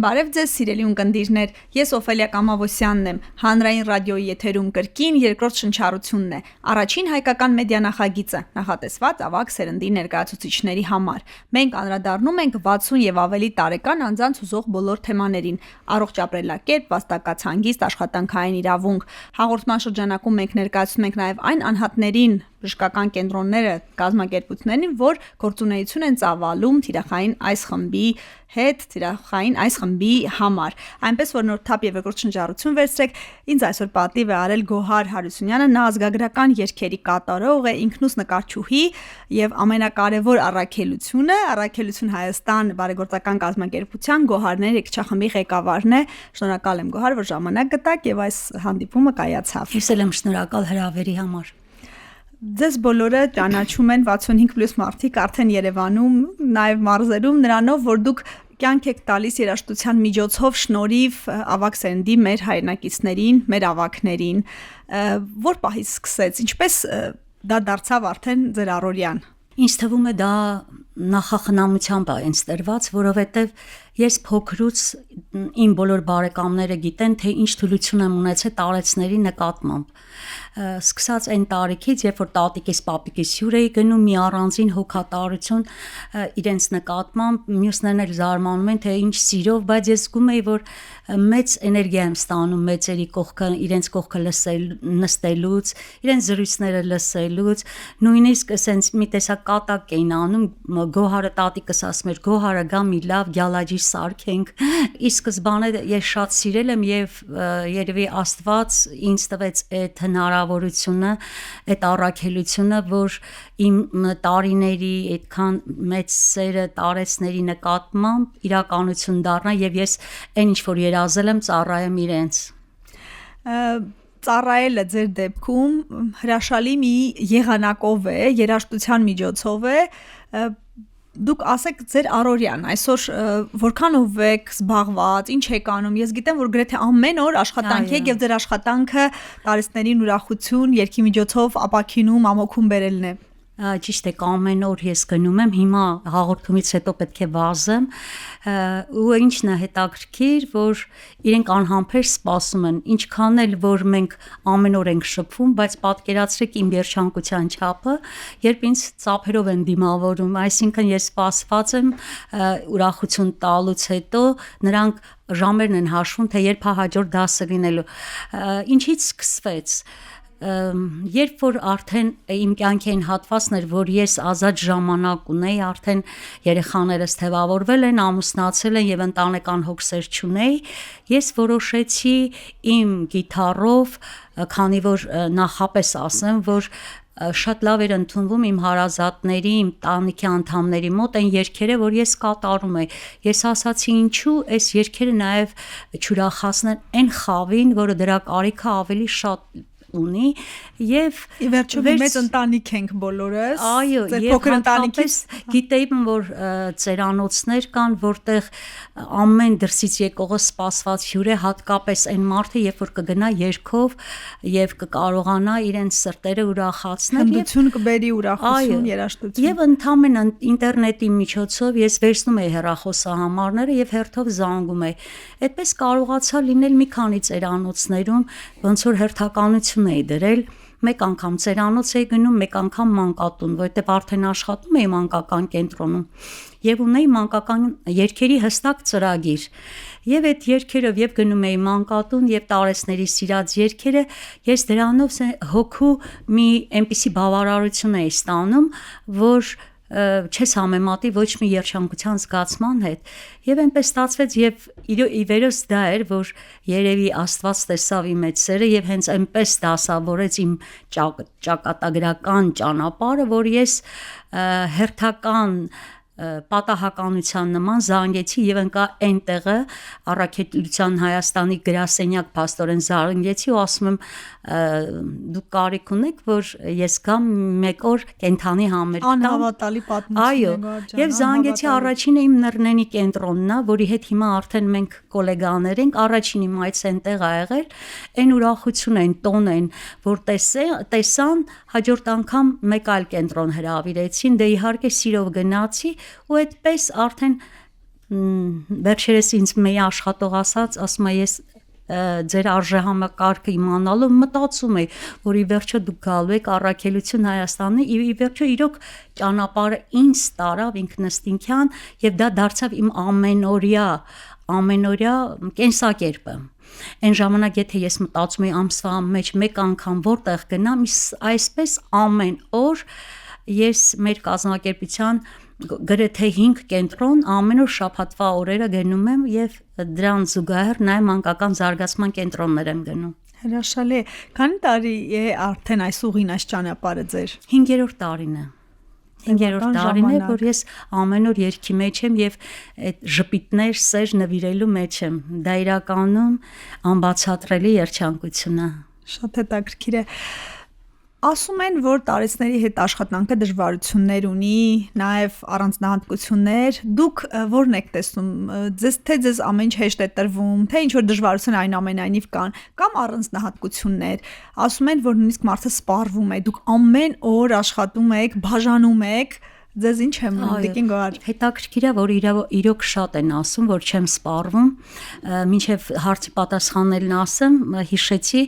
Բարև ձեզ սիրելի ունկնդիրներ, ես Օֆելիա Կամավոսյանն եմ, հանրային ռադիոյի եթերում կրկին երկրորդ շնչառությունն է, առաջին հայկական մեդիա նախագիծը, նախատեսված ավագ սերնդի ներկայացուցիչների համար։ Մենք անդրադառնում ենք 60 եւ ավելի տարեկան անձանց հուզող բոլոր թեմաներին՝ առողջ ապրելակերպ, վաստակած հանգիստ, աշխատանքային իրավունք։ Հաղորդման շրջանակում մենք ներկայացնում ենք նաեւ այն անհատներին, բժշկական կենտրոնները, կազմակերպություններին, որ գործունեություն են ծավալում թիրախային այս խմբի հետ, թիրախային այս խմբի համար։ Այնպես որ նոր թափ եւ երկրորդ շնչառություն վերցրեք, ինձ այսօր պատիվ է արել Գոհար Հարությունյանը, նա ազգագրական երգերի կատարող է, ինքնուս նկարչուհի եւ ամենակարևոր Առաքելություն Հայաստան բարեգործական կազմակերպության Գոհարներ երգչախմբի ղեկավարն է։ Շնորհակալ եմ Գոհար, որ ժամանակ գտաք եւ այս հանդիպումը կայացավ։ Ես էլ եմ շնորհակալ հրավերի համար։ Ձեզ բոլորը ճանաչում են 65+ մարդիկ արդեն Երևանում, նաև մարզերում, նրանով, որ դուք կյանք եք տալիս երաժշտության միջոցով շնորհիվ ավագ սերնդի մեր հայրենակիցներին, մեր ավագներին, որ պահից սկսեց, ինչպես դա դարձավ արդեն ձեր առօրյան։ Ինձ թվում է դա նախախնամությամբ է ինձ տրված, որովհետև ես փոքրուց իմ բոլոր բարեկամները գիտեն, թե ինչ թուլություն եմ ունեցել տարեցների նկատմամբ։ Սկսած այն տարիքից, երբ որ տատիկիս, պապիկիս հյուր էի գնում, մի առանձին հոգատարություն իրենց նկատմամբ, մյուսներն էլ զարմանում են, թե ինչ սիրով, բայց ես զգում էի, որ մեծ էներգիա եմ ստանում մեծերի կողքը, իրենց կողքը նստելուց, իրենց զրույցները լսելուց, նույնիսկ ասենց մի տեսակ կատակ էին անում, Գոհարը տատիկս ասում էր, Գոհարը գա մի լավ գյալաջի սարքենք։ Ի սկզբանե ես շատ սիրել եմ եւ երևի Աստված ինձ տվեց այդ հնարավորությունը, այդ առաքելությունը, որ իմ տարիների այդքան մեծ սերը տարեցների նկատմամբ իրականություն դառնա եւ ես այն ինչ որ երազել եմ ծառայեմ իրենց։ Ծառայելը ձեր դեպքում հրաշալի մի եղանակով է, երաժշտության միջոցով է։ Դուք ասեք ձեր առօրյան, այսօր որքանով եք զբաղված, ինչ եք անում։ Ես գիտեմ, որ գրեթե ամեն օր աշխատանք եք եւ ձեր աշխատանքը տարեցներին ուրախություն, երգի միջոցով ապաքինում, ամոքում բերելն է։ Ճիշտ է, ամեն օր ես գնում եմ, հիմա հաղորդումից հետո պետք է վազեմ, ու ինչն է հետաքրքիր, որ իրենք անհամբեր սպասում են, ինչքան էլ որ մենք ամեն օր ենք շփվում, բայց պատկերացրեք իմ երջանկության չափը, երբ ինձ ծափերով են դիմավորում, այսինքն ես սպասված եմ ուրախություն տալուց հետո, նրանք ժամերն են հաշվում, թե երբ է հաջորդ դասը լինելու։ Ինչից սկսվեց։ Երբ որ արդեն իմ կյանքին հատվածն էր, որ ես ազատ ժամանակ ունեի, արդեն երեխաներս թևավորվել են, ամուսնացել են եւ ընտանեկան հոգսեր չունեի, ես որոշեցի իմ գիտարով, քանի որ նախապես ասեմ, որ շատ լավ էր ընդունվում իմ հարազատների, իմ տանիքի անդամների մոտ այն երգերը, որ ես կատարում եի։ Ես ասացի ինչու այս երգերը նաև չուրախացնեն այն խավին, որը դրա կարիքը ավելի շատ ունի եւ ի վերջո մեծ ընտանիք ենք բոլորս։ Այո, ձեր փոքր ընտանիքից գիտեի, որ ծերանոցներ կան, որտեղ ամեն դրսից եկողը սպասված հյուր է, հատկապես այն մարդը, երբ որ կգնա երգով եւ կկարողանա իրենց սրտերը ուրախացնել, հմտություն կբերի, ուրախություն, երաժշտություն։ Եվ ընդհանրապես ինտերնետի միջոցով ես վերցնում եի հեռախոսահամարները եւ հերթով զանգում եի։ Այդպես կարողացա լինել մի քանի ծերանոցներում, ոնց որ հերթականություն էի դրել, մեկ անգամ ծերանոց էի գնում, մեկ անգամ մանկատուն, որտեղ արդեն աշխատում էի մանկական կենտրոնում եւ ունեի մանկական երգերի հստակ ծրագիր։ Եվ այդ երգերով եւ գնում էի մանկատուն եւ տարեցների սիրած երգերը, ես դրանով հոգու մի այնպիսի բավարարություն էի ստանում, որ չես համեմատի ոչ մի երջանկության զգացման հետ։ Եվ այնպես ստացվեց եւ ի վերս դա էր, որ երևի Աստված տեսավ իմ այդ սերը եւ հենց այնպես դասավորեց իմ ճակատագրական ճանապարհը, որ ես հերթական պատահականության նման զանգեցի եւ ընկա այնտեղը Առաքելության Հայաստանի գրասենյակ փաստորեն զանգեցի ու ասում եմ դուք կարիք ունեք որ ես գամ մեկ օր կենթանի համեր տամ անհավատալի պատմություն այո եւ զանգեցի առաջինը իմ նռնենի կենտրոնն է որի հետ հիմա արդեն մենք գոլեգաներ ենք առաջին իմ այց այնտեղ ա եղել այն ուրախություն են տոն են որ տեսան հաջորդ անգամ մեկ այլ կենտրոն հրավիրեցին դե իհարկե սիրով գնացի ու այդպես արդեն վերջերս ինձ մի աշխատող ասում է ես ձեր արժեհամակարգը իմանալու մտածում էի, որ ի վերջո դուք գալու եք առաքելություն Հայաստանի, ի վերջո իրոք ճանապարհը ինձ տարավ ինքնըստինքյան եւ դա դարձավ իմ ամենօրյա կենսակերպը։ Այն ժամանակ եթե ես մտածում էի ամսվա մեջ մեկ անգամ որտեղ գնամ, այսպես ամեն օր ես մեր կազմակերպության գրեթե 5 կենտրոն ամեն օր շաբաթվա օրերը գնում եմ եւ դրան զուգահեռ նաեւ մանկական զարգացման կենտրոններ եմ գնում։ Հրաշալի է։ Քանի տարի է արդեն այս ուղին, այս ճանապարհը ձեր։ 5-րդ տարին է։ 5-րդ տարին է, որ ես ամեն օր երգի մեջ եմ եւ այդ ժպիտներ սեր նվիրելու մեջ եմ։ Դա իրականում անբացատրելի երջանկություն է։ Շատ հետաքրքիր է։ Ասում են, որ տարեցների հետ աշխատանքը դժվարություններ ունի, նաև առանձնահատկություններ։ Դուք ո՞րն եք տեսնում, ձեզ ամեն ինչ հեշտ է տրվում, թե ինչ որ դժվարություն այնուամենայնիվ կան, կամ առանձնահատկություններ։ Ասում են, որ նույնիսկ մարդը սպառվում է, դուք ամեն օր աշխատում եք, բաժանում եք, ձեզ ինչ եմ դիկին գար։ Հետաքրքիր է, որ իրոք շատ են ասում, որ չեմ սպառվում, մինչև հարցի պատասխանելն ասեմ, հիշեցի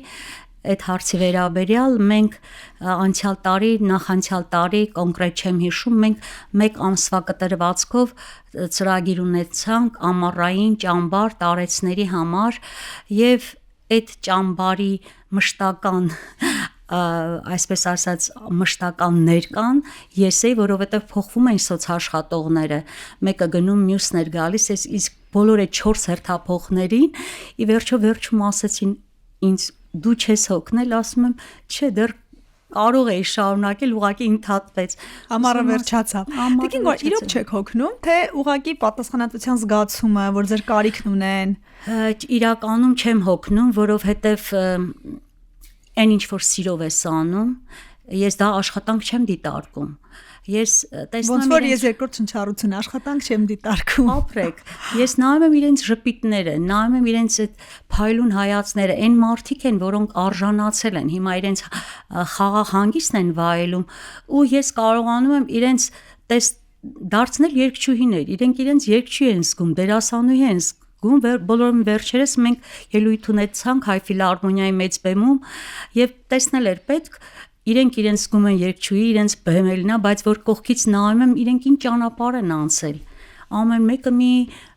այդ հարցի վերաբերյալ մենք նախանցյալ տարի կոնկրետ չեմ հիշում, մենք մեկ ամսվա կտրվածքով ծրագիր ունեցանք ամառային ճամբար տարեցների համար եւ այդ ճամբարի մշտական այսպես ասած մշտականներ կան, ես էի, որովհետև փոխվում են սոցաշխատողները, մեկը գնում, մյուսն էր գալիս, իսկ բոլոր այդ 4 հերթափոխներին ի վերջում ասեցին ինձ դու չես հոգնել, ասում եմ, չէ, դեռ կարող էի շարունակել, ուղղակի ընդհատվեց։ Ամառը վերջացավ։ Դիկին գոր իրոք չեք հոգնում, թե ուղղակի պատասխանատվության զգացումը, որ ձեր կարիքն ունեն։ Իրականում չեմ հոգնում, որովհետև այն ինչ որ սիրով ես անում, ես դա աշխատանք չեմ դիտարկում։ Ես տեսնում ոնց որ ես երկրորդ շնչառություն աշխատանք չեմ դիտարկում։ Ապրեք։ Ես նայում եմ իրենց ժպիտները, նայում եմ իրենց այդ փայլուն հայացքները, այն մարդիկ են, որոնք արժանացել են, հիմա իրենց խաղաղ հանգիստն են վայելում, ու ես կարողանում եմ իրենց դարձնել երգչուհիներ, իրենք իրենց երգչուհի են զգում, դերասանուհի են զգում, բոլորը վերջերս մենք ելույթ ունեցանք Հայ ֆիլհարմոնիայի մեծ բեմում եւ տեսնել էր պետք իրենք իրենց զգում են երգչուհի, իրենց բեմելնա, բայց որ կողքից նայում եմ, իրենք ինչ ճանապարհ են անցել։ Ամեն մեկը մի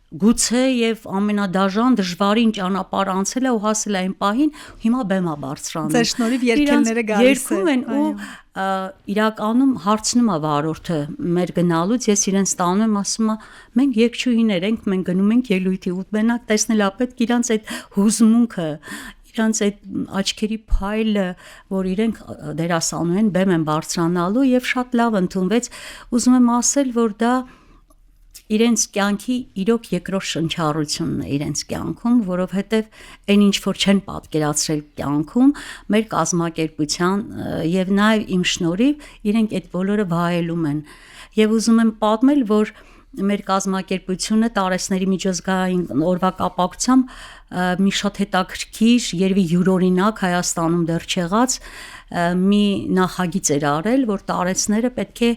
գուցե եւ ամենադաժան դժվարին ճանապարհ անցել է ու հասել այն պահին, հիմա բեմա բարձրանում։ Ձեր շնորհիվ երգելները գալիս են ու իրականում հարցնում է վարորդը մեր գնալուց, ես իրենց տանում եմ, ասում եմ, մենք երգչուհիներ ենք, մենք գնում ենք ելույթի ու մենակ տեսնել է պետք իրանց այդ հուզմունքը իրանց այդ աչքերի փայլը, որ իրենք դերասանու են, բեմ են բարձրանալու եւ շատ լավ ընդունվեց, ուզում եմ ասել, որ դա իրենց կյանքի իրոք երկրորդ շնչառությունն է իրենց կյանքում, որովհետեւ այն ինչ որ չեն պատկերացրել կյանքում, մեր կազմակերպության եւ նաեւ իմ շնորհիվ իրենք այդ բոլորը վայելում են։ Եվ ուզում եմ պատմել, որ մեր կազմակերպությունը տարեցների միջազգային օրվա կապակցությամբ մի շատ հետաքրքիր, երևի յուրօրինակ Հայաստանում դեռ չեղած մի նախագիծ էր արել, որ տարեցները պետք է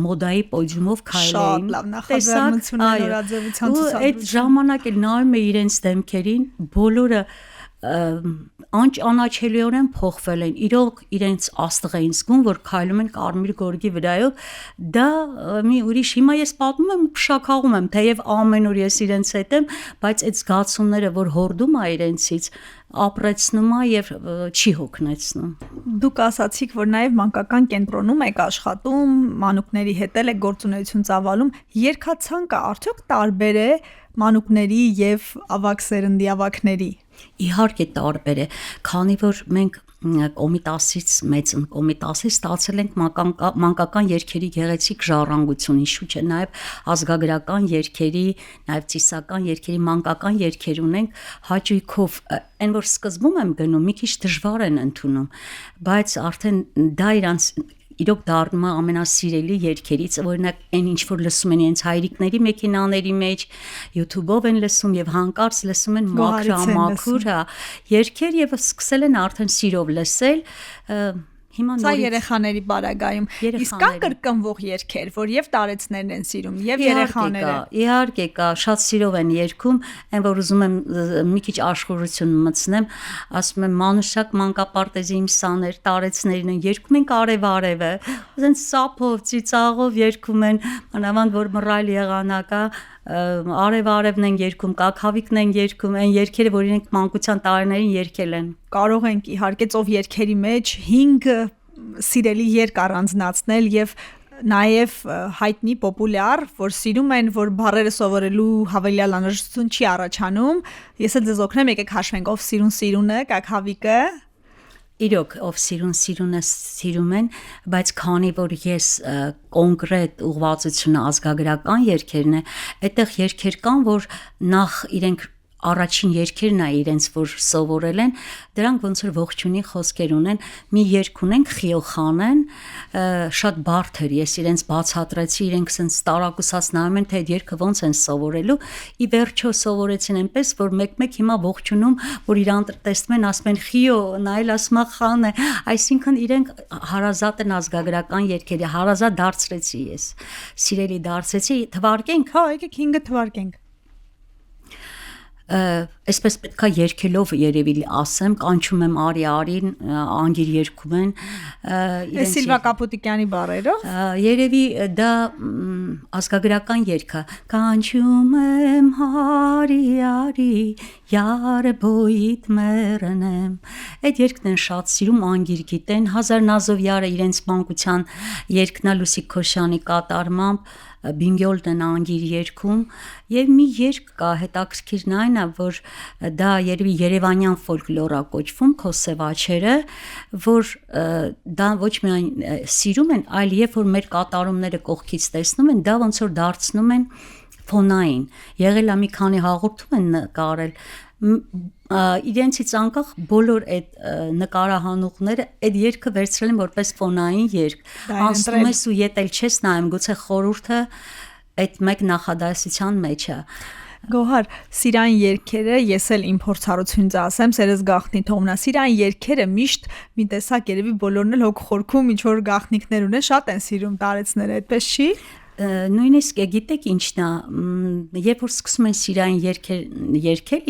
մոդայի պոդիումով քայլեին։ Շատ լավ նախաձեռնություն է, նորաձևության ցուցադրություն։ Այդ ժամանակ էլ նայում էի իրենց դեմքերին, բոլորը անճանաչելիորեն փոխվել են, իրոք իրենց աստղ էին զգում, որ քայլում են կարմիր գորգի վրայով, դա մի ուրիշ, հիմա ես պատմում եմ, փշակաղում եմ, թեև ամեն օր ես իրենց հետ եմ, բայց այդ զգացումները, որ հորդում է իրենցից, ապրեցնում է եւ չի հոգնեցնում։ Դուք ասացիք, որ նաեւ մանկական կենտրոնում եք աշխատում, մանուկների հետ եք գործունեություն ծավալում, երգացանկը արդյոք տարբեր է մանուկների եւ ավագ սերնդի ավագների։ Իհարկե տարբեր է, քանի որ մենք Կոմիտասից մեծ Կոմիտասից ստացել ենք մանկական երգերի գեղեցիկ ժառանգություն, ինչու՞ չէ, նաև ազգագրական երգերի, նաև ծիսական երգերի, մանկական երգեր ունենք հաճույքով, այն որ սկզբում եմ գնում, մի քիչ դժվար են ընդունում, բայց արդեն դա իրանց իրոք դառնում է ամենասիրելի երգերից, օրինակ այն ինչ որ լսում են իրենց հայրիկների մեքենաների մեջ, YouTube-ով են լսում եւ հանկարծ լսում են մաքրամաքուր երգեր եւ սկսել են արդեն սիրով լսել, հիմա Սա երեխաների բարագայում իսկ կա կրկնվող երգեր, որ եւ տարեցներն են սիրում եւ երեխաները իհարկե կա, շատ սիրով են երգում, այն որ ուզում եմ մի քիչ աշխորհություն մտցնեմ, ասում եմ մանուշակ մանկապարտեզի իմ սաներ տարեցներն են երգում են արև-արևը, ասենց սափով ծիծաղով երգում են, մանավանդ որ մռայլ եղանակ է արև-արևն են երգում, կաքավիկն են երգում, այն երգերը, որ իրենք մանկության տարիներին երգել են։ Կարող ենք իհարկե ծով երգերի մեջ 5 սիրելի երգ առանձնացնել եւ նաև հայտնի պոպուլյար, որ սիրում են, որ բառերը սովորելու հավելյալ անհրաժեշտություն չի առաջանում։ Ես էլ ձեզ օգնեմ, եկեք հաշվենք, ով սիրուն-սիրունը, կաքավիկը։ Իրոք, ով սիրուն-սիրունը սիրում են, բայց քանի որ ես կոնկրետ ուղղվածությունը ազգագրական երգերն է, այդտեղ երգեր կան, որ նախ իրենք առաջին երգերն է իրենց որ սովորել են, դրանք ոնց որ ողջունի խոսքեր ունեն, մի երգ ունենք Խիոխան են, շատ բարդ էր, ես իրենց բացատրեցի, իրենք sense տարակուսած նայում են, թե այդ երգը ոնց են սովորելու, ի վերջո սովորեցին այնպես, որ մեկ-մեկ հիմա ողջունում, որ իրանք տեսնում են, ասում են Խիո, նայել ասում է Խան է, այսինքն իրենք հարազատ են ազգագրական երգերի, հարազատ դարձրեցի ես, սիրելի դարձրեցի, թվարկենք, հա, եկեք 5 թվարկենք։ Այսպես պետքա երգելով երևի ասեմ, կանչում եմ արի-արին, անգիր երգում են Սիլվա Կապուտիկյանի բառերով։ Երևի դա ազգագրական երգ է։ Կանչում եմ արի-արի, յարբոյիդ մեռնեմ։ Այդ երգն են շատ սիրում, անգիր գիտեն, Հազար Նազովյարը իրենց մանկության երգն է Լուսիկ Քոշյանի կատարմամբ Բինգյոլն անգիր երգում եւ մի երգ կա հետաքրքիրն այն է որ դա երևի երևանյան ֆոլկլոր է կոչվում Քոսեվաչերը որ դա ոչ միայն սիրում են այլ երբ որ մեր կատարումները կողքից տեսնում են դա ոնց որ դարձնում են ֆոնային եղել է մի քանի հաղորդում են նկարել իրենցից անկախ բոլոր այդ նկարահանողները այդ երգը վերցրել են որպես ֆոնային երգ անցնում ես ու ետել չես նայում գուցե խորհուրդը այդ մեկ նախադասության մեջ է Գոհար, սիրային երգերը, ես էլ իմ փորձառությունից ասեմ, սերս գաղտնի թողնա, սիրային երգերը միշտ մի տեսակ երևի բոլորն էլ հոգ խորքում ինչ որ գաղտնիքներ ունեն, շատ են սիրում տարեցները, այդպես չի։ Նույնիսկ գիտեք ինչն է, երբ որ սկսում են սիրային երգել,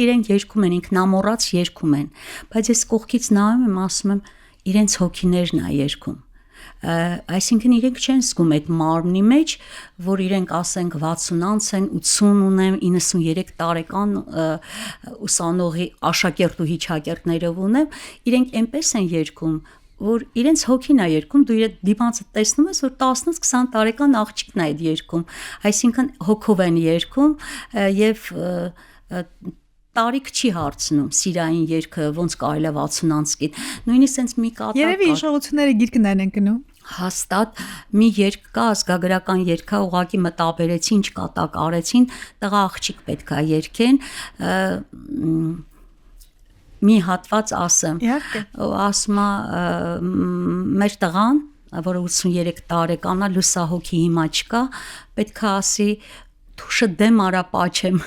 իրենք երգում են ինքնամոռաց երգում են, բայց ես կողքից նայում եմ, ասում եմ, իրենց հոգիներն է երգում։ Այսինքն իրենք չեն զգում այդ մարմնի մեջ, որ իրենք ասենք 60 անց են, 80 ունեմ, 93 տարեկան ուսանողի աշակերտ ու հիջակերտներով ունեմ, իրենք այնպես են երգում, որ իրենց հոգին է երգում, դու իր դիմացը տեսնում ես, որ 10-20 տարեկան աղջիկն է այդ երգում, այսինքն հոգով են երգում եւ տարիք չի հարցնում սիրային երգը ոնց կարելի է 60 անց գիտ նույնիսկ sense մի կատակ երևի իշխողությունները գիրկներն են գնում հաստատ մի երգ կա ազգագրական երգա ուղակի մտաբերեցին ինչ կատակ արեցին տղա աղջիկ պետքա երգեն մի հատված ասեմ ասում է մեր տղան որը 83 տարեկան է լուսահոգի հիմա չկա պետքա ասի Թուշը դեմ արա պաչեմ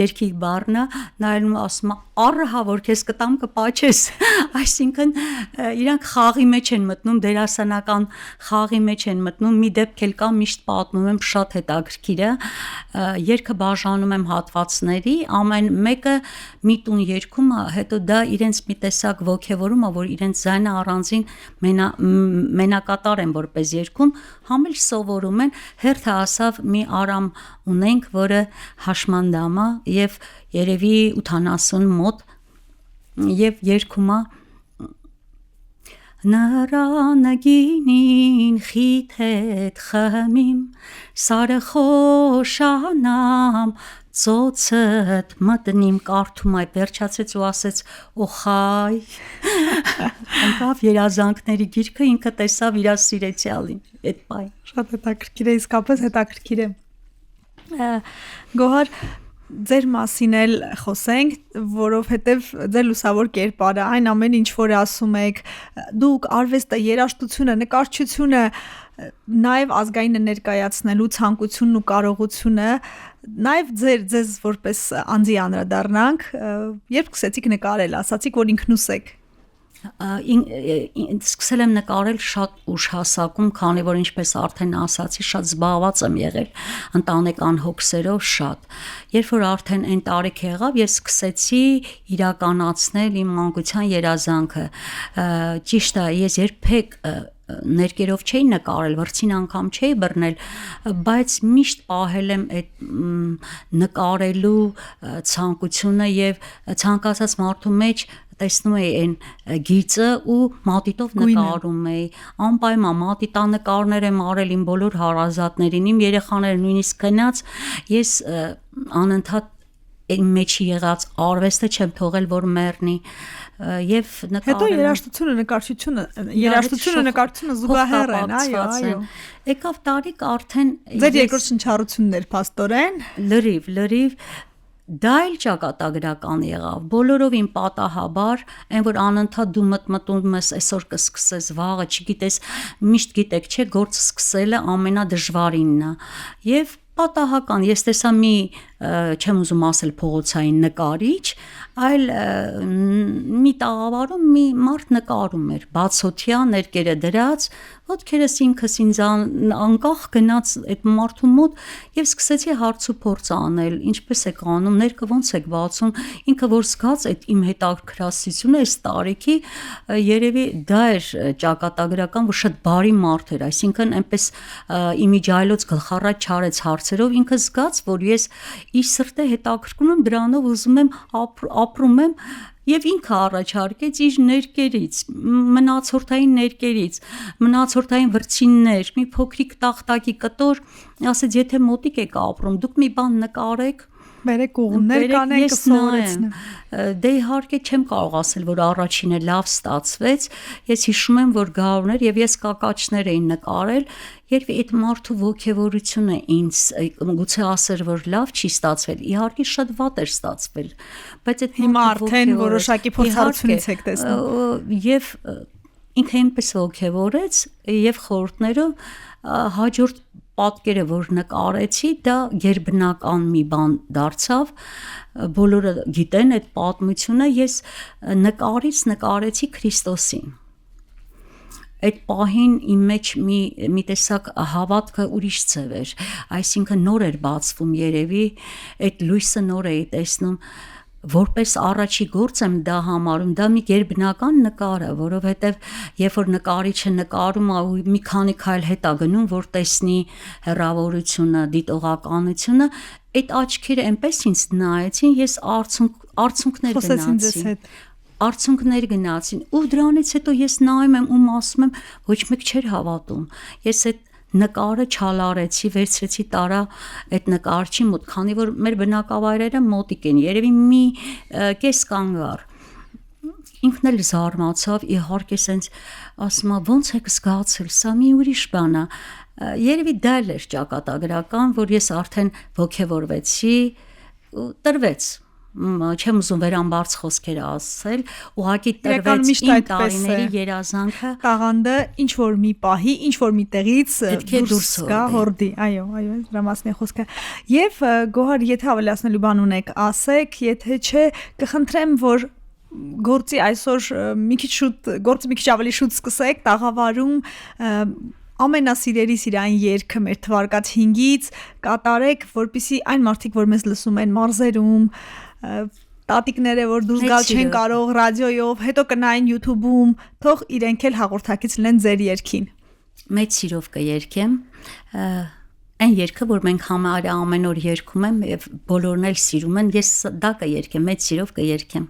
երկի բառնը նայում ասում առհա որ քեզ կտամ կպաչես այսինքն իրանք խաղի մեջ են մտնում դերասանական խաղի մեջ են մտնում մի դեպք էլ կա միշտ պատմում եմ շատ հետաքրքիր է երգը բաժանում եմ հատվածների ամեն մեկը մի տուն երգում է հետո դա իրենց մի տեսակ ոգևորում է որ իրենց ձայնը առանձին մենակատար են որպես երգում համ էլ սովորում են հերթը ասավ մի արամ ունենք, որը հաշմանդամ է եւ երևի 80 մոտ եւ երգում է Նրանագինին խիթետ խմիմ սարը խոշանամ ծոցդ մտնիմ կարդում այ վերջացրեց ու ասեց օխայ անկավ երազանքների գիրքը ինքը տեսավ իր սիրեցյալին այդ պայն շատ հետաքրքիր է իսկապես հետաքրքիր է Գոհար ձեր մասին էլ խոսենք, որովհետև ձեր լուսավոր կերպարը, այն ամեն ինչ որ ասում եք, դուք արվեստը, երաժշտությունը, նկարչությունը, նաև ազգայինը ներկայացնելու ցանկությունն ու կարողությունը, նաև ձեզ որպես անձի անդրադառնանք, երբ սկսեցիք նկարել, ասացիք, որ ինքնուս եք։ Սկսել եմ նկարել շատ ուշ հասակում, քանի որ ինչպես արդեն ասացի, շատ զբաղված եմ եղել ընտանեկան հոգսերով շատ։ Երբ որ արդեն այն տարիք եղավ, ես սկսեցի իրականացնել իմ մանկության երազանքը։ Ճիշտ է, ես երբեք ներկերով չէի նկարել, վրցին անգամ չէի բռնել, բայց միշտ պահել եմ այդ նկարելու ցանկությունը եւ ցանկացած մարդու մեջ տեսնում էի այն գիծը ու մատիտով նկարում էի, անպայման մատիտանկարներ եմ արել իմ բոլոր հարազատներին, իմ երեխաները նույնիսկ գնաց, ես անընդհատ այն մեջի եղած արվեստը չեմ թողել, որ մեռնի եւ հետո երաժշտությունը նկարչությունը զուգահեռ են, այո։ Եկավ տարիք արդեն ձեր երկրորդ շնչառություններ փաստորեն լրիվ դա էլ ճակատագրական եղավ, բոլորովին պատահաբար, այն որ անընդհատ դու մտնում ես այսօր կսկսես վաղը, չգիտես, միշտ գիտեք, չէ, գործ սկսելը ամենադժվարինն է եւ պատահական ես տեսա մի չեմ ուզում ասել փողոցային նկարիչ, այլ մի տաղավարում մի մարդ նկարում էր, բացօթյա ներկերը դրած, ոտքերս ինքս ինձ անկախ գնաց այդ մարդու մոտ եւ սկսեցի հարց ու փորձ անել, ինչպես եք անում, ներկը ոնց եք բացում, ինքը որ զգաց այդ իմ հետաքրքրասությունը այս տարիքի, երևի դա էր ճակատագրական, որ շատ բարի մարդ էր, այսինքն այնպես իմիջայլոց գլխառած չարեց հարցերով, ինքը զգաց, որ ես իր սրտե հետաքրքրում եմ դրանով, ուզում եմ ապրում եմ եւ ինքը առաջարկեց իր ներկերից, մնացորդային վրցիններ, մի փոքրիկ տախտակի կտոր, ասեց, եթե մոտիկ եք ապրում, դուք մի բան նկարեք, բերեք ուղումներ կանենք կսովորեցնեմ։ Դե իհարկե չեմ կարող ասել, որ առաջինը լավ ստացվեց, ես հիշում եմ, որ գարուներ եւ ես կակաչներ էին նկարել, երբ այդ մարդու ոգևորությունը ինձ գուցե ասեր, որ լավ չի ստացվել, իհարկե շատ վատ էր ստացվել, բայց այդ հիմա արդեն որոշակի փորձառությունից եք տեսնում։ Եվ ինքը ինձ ոգևորեց եւ խորհուրդներով հաջորդ պատկերը, որ նկարեցի, դա գերբնական մի բան դարձավ, բոլորը գիտեն այդ պատմությունը, ես նկարից նկարեցի Քրիստոսին։ Այդ պահին իմ մեջ մի տեսակ հավատքը ուրիշ ձև էր, այսինքն նոր էր բացվում երևի, այդ լույսը նոր էի տեսնում, որպես առաջի գործ եմ դա համարում, դա մի գերբնական նկար է, որովհետև երբ որ նկարիչը նկարում է ու մի քանի քայլ հետա գնում, որ տեսնի հեռավորությունը, դիտողականությունը, այդ աչքերը այնպես ինձ նայեցին, ես արցունքներ գնացին, ու դրանից հետո ես նայում եմ ու ասում եմ, ոչ մեկ չէր հավատում, ես այդ նկարը չալարեցի, վերցրեցի տարա այդ նկարչի մոտ, քանի որ մեր բնակավայրերը մոտիկ են, երևի մի կես կանգար, ինքն էլ զարմացավ, իհարկե սենց ասում է, ոնց եք զգացել, սա մի ուրիշ բան է, երևի դա էր ճակատագրական, որ ես արդեն ոգևորվեցի ու տրվեց, չեմ ուզում վերամբարձ խոսքեր ասել, ուղղակի տրվեց իմ տարիների երազանքը, տաղանդը ինչ որ մի պահի, ինչ որ մի տեղից դուրս գա հորդի, այո, դրամասնի խոսքը։ Եվ Գոհար, եթե ավելացնելու բան ունեք, ասեք, եթե չէ, կխնդրեմ, որ գործի այսօր մի քիչ ավելի շուտ սկսեք, տաղավարում ամենասիրելի սիրային երգը մեր թվարկած 5-ից կատարեք, որպեսզի այն մարդիկ, որ մեզ լսում են մարզերում, տատիկները, որ դուրս գալ չեն կարող ռադիոյով, հետո կնային YouTube-ում, թող իրենք էլ հաղորդակից լինեն ձեր երգին։ Մեծ սիրով կերկեմ, այն երգը, որ մենք համարյա ամեն օր երգում եմ եւ բոլորն էլ սիրում են, ես դա կերկեմ, մեծ սիրով կերկեմ։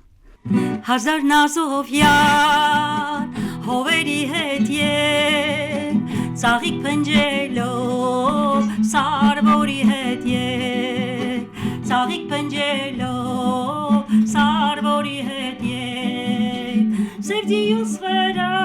Հազար նազով յար հովերի հետ եկ ծաղիկ փնջելով սարվորի հետ եկ ծաղիկ փնջելով սարվորի հետ եկ սերդիուս վրա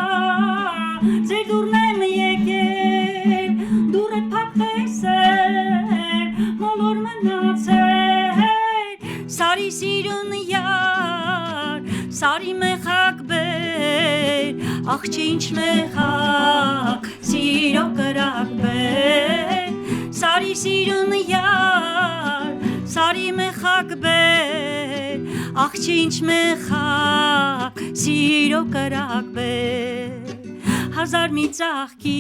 ձեր դուրն եմ եկել դուր է փակվեսել մոլոր մնացել սարի սիրուն յար սարի մեխակ բեր ախ չէ ինչ մեխակ սիրո կրակ բեր սարի սիրուն յար սարի մեխակ բեր աղջի ինչ մեխակ սիրո կրակ բեր հազար մի ծաղկի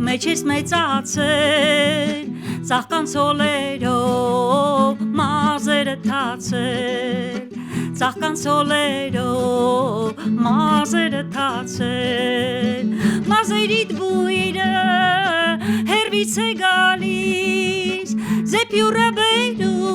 մեջ ես մեծացել ծաղկան ցոլերով մազերը թացել ծաղկան ցոլերով մազերը թացել մազերիդ բույրը հերվից է գալիս զեպյուրը բերում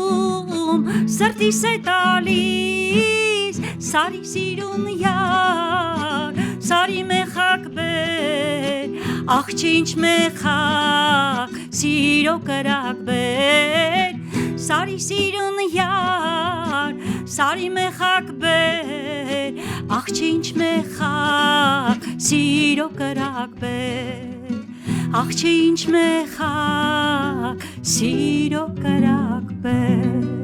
սրտիս է տալիս սարի սիրուն յար սարի մեխակ բեր աղջի ինչ մեխակ սիրո կրակ բեր սարի սիրուն յար սարի մեխակ բեր աղջի ինչ մեխակ սիրո կրակ բեր աղջի ինչ մեխակ սիրո կրակ բեր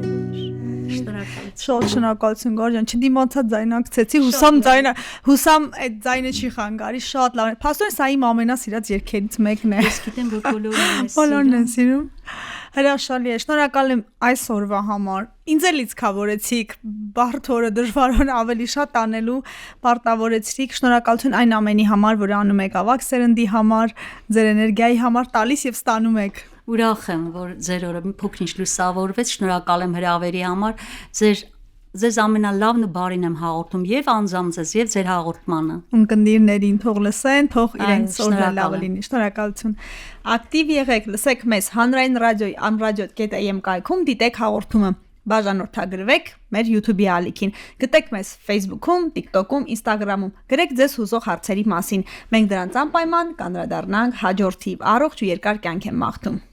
Շատ շնորհակալություն Գորջան, չդիմացա ձայնակցեցի, հուսամ այդ ձայնը չի խանգարի, շատ լավ է։ Փաստորեն սա իմ ամենասիրած երգերից մեկն է։ Ես գիտեմ, որ բոլորն են սիրում։ Հրաշալի է, շնորհակալ եմ այսօրվա համար։ Ինձ էլ լիցքավորեցիք, բարդ օրը դժվար օրը ավելի շատ անելու պարտավորեցիք։ Շնորհակալություն այն ամենի համար, որ անում եք ավագ սերնդի համար, ձեր էներգիայի համար տալիս եւ ստանում եք։ Ուրախ եմ, որ ձեր օրը փոքր-ինչ լուսավորվեց, շնորհակալ եմ հրավերի համար, ձեզ ամենալավն ու բարին եմ հաղորդում եւ անձամբ ձեզ եւ ձեր հաղորդմանը։ Ունկնդիրներին թող լսեն, թող իրենց օրը լավը լինի։ Շնորհակալություն։ Ակտիվ եղեք, լսեք մեզ հանրային ռադիոյի amradio.am կայքում, դիտեք հաղորդումը, բաժանորդագրվեք մեր YouTube-ի ալիքին։ Գտեք մեզ Facebook-ում, TikTok-ում, Instagram-ում։ Գրեք ձեզ հուզող հարցերի մասին։ Մենք դրանց անպայման կանդրադառնանք հաջորդիվ։ Առողջ ու երկար կյանք եմ մաղթում։